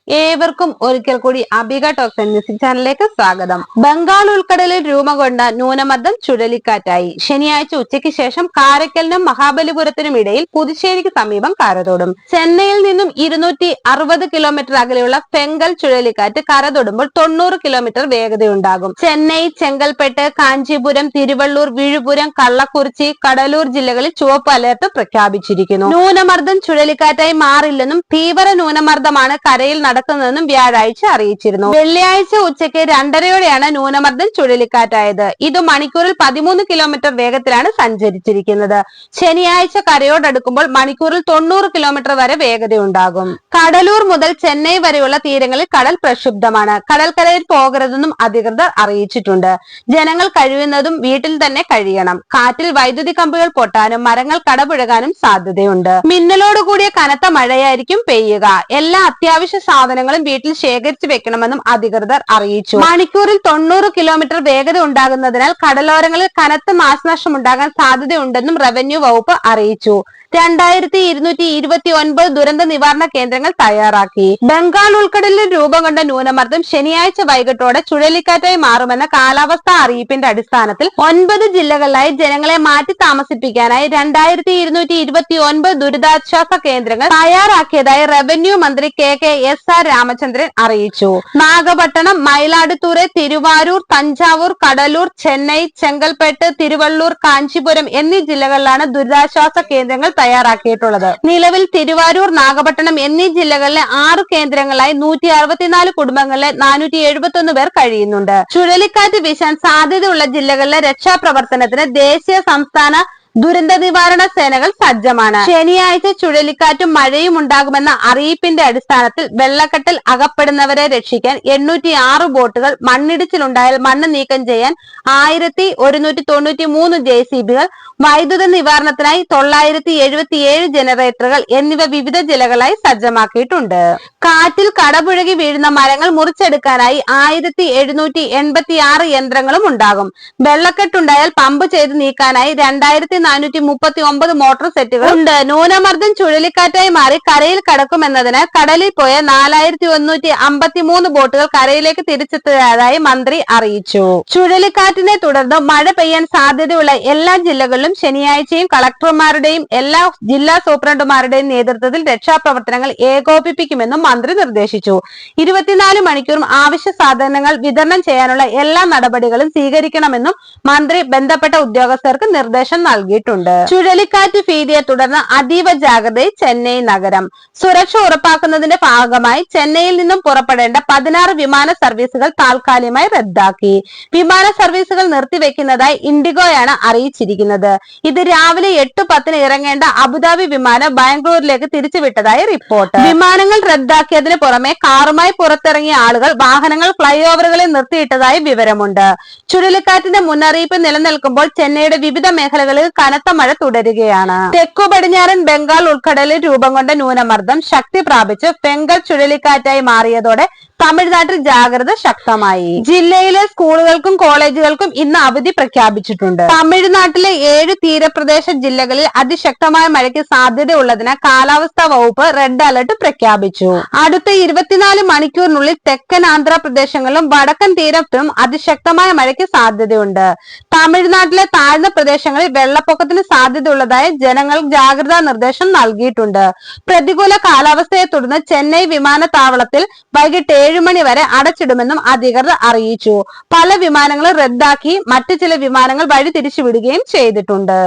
ഏവർക്കും ഒരിക്കൽ കൂടി അബിക ടോക്സ് മ്യൂസിക് ചാനലിലേക്ക് സ്വാഗതം. ബംഗാൾ ഉൾക്കടലിൽ രൂപം കൊണ്ട ന്യൂനമർദ്ദം ചുഴലിക്കാറ്റായി. ശനിയാഴ്ച ഉച്ചയ്ക്ക് ശേഷം കാരക്കലിനും മഹാബലിപുരത്തിനും ഇടയിൽ പുതുശ്ശേരിക്ക് സമീപം കരതൊടും. ചെന്നൈയിൽ നിന്നും 260 കിലോമീറ്റർ അകലെയുള്ള ഫെങ്കൽ ചുഴലിക്കാറ്റ് കരതൊടുമ്പോൾ 90 കിലോമീറ്റർ വേഗതയുണ്ടാകും. ചെന്നൈ, ചെങ്കൽപ്പെട്ട്, കാഞ്ചീപുരം, തിരുവള്ളൂർ, വിഴുപുരം, കള്ളക്കുറിച്ചി, കടലൂർ ജില്ലകളിൽ ചുവപ്പ് അലർട്ട് പ്രഖ്യാപിച്ചിരിക്കുന്നു. ന്യൂനമർദ്ദം ചുഴലിക്കാറ്റായി മാറില്ലെന്നും തീവ്ര ന്യൂനമർദ്ദമാണ് കരയിൽ നടക്കുന്നതെന്നും വ്യാഴാഴ്ച അറിയിച്ചിരുന്നു. വെള്ളിയാഴ്ച ഉച്ചയ്ക്ക് 2:30യോടെയാണ് ന്യൂനമർദ്ദം ചുഴലിക്കാറ്റായത്. ഇത് മണിക്കൂറിൽ 13 കിലോമീറ്റർ വേഗത്തിലാണ് സഞ്ചരിച്ചിരിക്കുന്നത്. ശനിയാഴ്ച കരയോടടുക്കുമ്പോൾ മണിക്കൂറിൽ 90 കിലോമീറ്റർ വരെ വേഗതയുണ്ടാകും. കടലൂർ മുതൽ ചെന്നൈ വരെയുള്ള തീരങ്ങളിൽ കടൽ പ്രക്ഷുബ്ധമാണ്. കടൽക്കരയിൽ പോകരുതെന്നും അധികൃതർ അറിയിച്ചിട്ടുണ്ട്. ജനങ്ങൾ കഴിയുന്നതും വീട്ടിൽ തന്നെ കഴിയണം. കാറ്റിൽ വൈദ്യുതി കമ്പികൾ പൊട്ടാനും മരങ്ങൾ കടപുഴകാനും സാധ്യതയുണ്ട്. മിന്നലോടുകൂടിയ കനത്ത മഴയായിരിക്കും പെയ്യുക. എല്ലാ അത്യാവശ്യ സാധനങ്ങളും വീട്ടിൽ ശേഖരിച്ചു വെക്കണമെന്നും അധികൃതർ അറിയിച്ചു. മണിക്കൂറിൽ 90 കിലോമീറ്റർ വേഗത ഉണ്ടാകുന്നതിനാൽ കടലോരങ്ങളിൽ കനത്ത നാശനഷ്ടം ഉണ്ടാകാൻ സാധ്യതയുണ്ടെന്നും റവന്യൂ വകുപ്പ് അറിയിച്ചു. 2229 ദുരന്ത നിവാരണ കേന്ദ്രങ്ങൾ തയ്യാറാക്കി. ബംഗാൾ ഉൾക്കടലിൽ രൂപം കൊണ്ട ന്യൂനമർദ്ദം ശനിയാഴ്ച വൈകിട്ടോടെ ചുഴലിക്കാറ്റായി മാറുമെന്ന കാലാവസ്ഥാ അറിയിപ്പിന്റെ അടിസ്ഥാനത്തിൽ 9 ജില്ലകളിലായി ജനങ്ങളെ മാറ്റി താമസിപ്പിക്കാനായി 2229 ദുരിതാശ്വാസ കേന്ദ്രങ്ങൾ തയ്യാറാക്കിയതായി റവന്യൂ മന്ത്രി KKSR രാമചന്ദ്രൻ അറിയിച്ചു. നാഗപട്ടണം, മയിലാടുതുറൈ, തിരുവാരൂർ, തഞ്ചാവൂർ, കടലൂർ, ചെന്നൈ, ചെങ്കൽപ്പെട്ട്, തിരുവള്ളൂർ, കാഞ്ചീപുരം എന്നീ ജില്ലകളിലാണ് ദുരിതാശ്വാസ കേന്ദ്രങ്ങൾ തയ്യാറാക്കിയിട്ടുള്ളത്. നിലവിൽ തിരുവാരൂർ, നാഗപട്ടണം എന്നീ ജില്ലകളിലെ 6 കേന്ദ്രങ്ങളായി 164 കുടുംബങ്ങളിലെ 471 പേർ കഴിയുന്നുണ്ട്. ചുഴലിക്കാറ്റ് വീശാൻ സാധ്യതയുള്ള ജില്ലകളിലെ രക്ഷാപ്രവർത്തനത്തിന് ദേശീയ, സംസ്ഥാന ദുരന്ത നിവാരണ സേനകൾ സജ്ജമാണ്. ശനിയാഴ്ച ചുഴലിക്കാറ്റും മഴയും ഉണ്ടാകുമെന്ന അറിയിപ്പിന്റെ അടിസ്ഥാനത്തിൽ വെള്ളക്കെട്ടിൽ അകപ്പെടുന്നവരെ രക്ഷിക്കാൻ 806 ബോട്ടുകൾ, മണ്ണിടിച്ചിലുണ്ടായാൽ മണ്ണ് നീക്കം ചെയ്യാൻ 1193 JCBകൾ, വൈദ്യുത നിവാരണത്തിനായി 977 ജനറേറ്ററുകൾ എന്നിവ വിവിധ ജില്ലകളായി സജ്ജമാക്കിയിട്ടുണ്ട്. കാറ്റിൽ കടപുഴകി വീഴുന്ന മരങ്ങൾ മുറിച്ചെടുക്കാനായി 1786 യന്ത്രങ്ങളും ഉണ്ടാകും. വെള്ളക്കെട്ടുണ്ടായാൽ പമ്പ് ചെയ്ത് നീക്കാനായി 2439 മോട്ടോർ സെറ്റുകൾ ഉണ്ട്. ന്യൂനമർദ്ദം ചുഴലിക്കാറ്റായി മാറി കരയിൽ കടക്കുമെന്നതിനാൽ കടലിൽ പോയ 4153 ബോട്ടുകൾ കരയിലേക്ക് തിരിച്ചെത്തിയതായി മന്ത്രി അറിയിച്ചു. ചുഴലിക്കാറ്റിനെ തുടർന്ന് മഴ പെയ്യാൻ സാധ്യതയുള്ള എല്ലാ ജില്ലകളിലും ശനിയാഴ്ചയും കളക്ടർമാരുടെയും എല്ലാ ജില്ലാ സൂപ്രണ്ടുമാരുടെയും നേതൃത്വത്തിൽ രക്ഷാപ്രവർത്തനങ്ങൾ ഏകോപിപ്പിക്കുമെന്നും മന്ത്രി നിർദ്ദേശിച്ചു. 24 മണിക്കൂറും ആവശ്യ സാധനങ്ങൾ വിതരണം ചെയ്യാനുള്ള എല്ലാ നടപടികളും സ്വീകരിക്കണമെന്നും മന്ത്രി ബന്ധപ്പെട്ട ഉദ്യോഗസ്ഥർക്ക് നിർദ്ദേശം നൽകിയിട്ടുണ്ട്. ചുഴലിക്കാറ്റ് ഭീതിയെ തുടർന്ന് അതീവ ജാഗ്രതയിൽ ചെന്നൈ നഗരം. സുരക്ഷ ഉറപ്പാക്കുന്നതിന്റെ ഭാഗമായി ചെന്നൈയിൽ നിന്നും പുറപ്പെടേണ്ട 16 വിമാന സർവീസുകൾ താൽക്കാലികമായി റദ്ദാക്കി. വിമാന സർവീസുകൾ നിർത്തിവെക്കുന്നതായി ഇൻഡിഗോയാണ് അറിയിച്ചിരിക്കുന്നത്. ഇത് രാവിലെ 8:10 ഇറങ്ങേണ്ട അബുദാബി വിമാനം ബാംഗ്ലൂരിലേക്ക് തിരിച്ചുവിട്ടതായി റിപ്പോർട്ട്. വിമാനങ്ങൾ റദ്ദാക്കിയതിനു പുറമെ കാറുമായി പുറത്തിറങ്ങിയ ആളുകൾ വാഹനങ്ങൾ ഫ്ലൈ ഓവറുകളിൽ നിർത്തിയിട്ടതായി വിവരമുണ്ട്. ചുഴലിക്കാറ്റിന്റെ മുന്നറിയിപ്പ് നിലനിൽക്കുമ്പോൾ ചെന്നൈയുടെ വിവിധ മേഖലകളിൽ കനത്ത മഴ തുടരുകയാണ്. തെക്കു പടിഞ്ഞാറൻ ബംഗാൾ ഉൾക്കടലിൽ രൂപം കൊണ്ട ന്യൂനമർദ്ദം ശക്തി പ്രാപിച്ച് ഫെങ്കൽ ചുഴലിക്കാറ്റായി മാറിയതോടെ തമിഴ്നാട്ടിൽ ജാഗ്രത ശക്തമായി. ജില്ലയിലെ സ്കൂളുകൾക്കും കോളേജുകൾക്കും ഇന്ന് അവധി പ്രഖ്യാപിച്ചിട്ടുണ്ട്. തമിഴ്നാട്ടിലെ 7 തീരപ്രദേശ ജില്ലകളിൽ അതിശക്തമായ മഴയ്ക്ക് സാധ്യതയുള്ളതിനാൽ കാലാവസ്ഥാ വകുപ്പ് റെഡ് അലർട്ട് പ്രഖ്യാപിച്ചു. അടുത്ത 24 മണിക്കൂറിനുള്ളിൽ തെക്കൻ ആന്ധ്രാപ്രദേശങ്ങളിലും വടക്കൻ തീരത്തും അതിശക്തമായ മഴയ്ക്ക് സാധ്യതയുണ്ട്. തമിഴ്നാട്ടിലെ താഴ്ന്ന പ്രദേശങ്ങളിൽ വെള്ളപ്പൊക്കത്തിന് സാധ്യതയുള്ളതായി ജനങ്ങൾ ജാഗ്രതാ നിർദ്ദേശം നൽകിയിട്ടുണ്ട്. പ്രതികൂല കാലാവസ്ഥയെ തുടർന്ന് ചെന്നൈ വിമാനത്താവളത്തിൽ വൈകിട്ട് 7 മണി വരെ അടച്ചിടുമെന്നും അധികൃതർ അറിയിച്ചു. പല വിമാനങ്ങളും റദ്ദാക്കി മറ്റു ചില വിമാനങ്ങൾ വഴി തിരിച്ചുവിടുകയും ചെയ്തിട്ടുണ്ട്.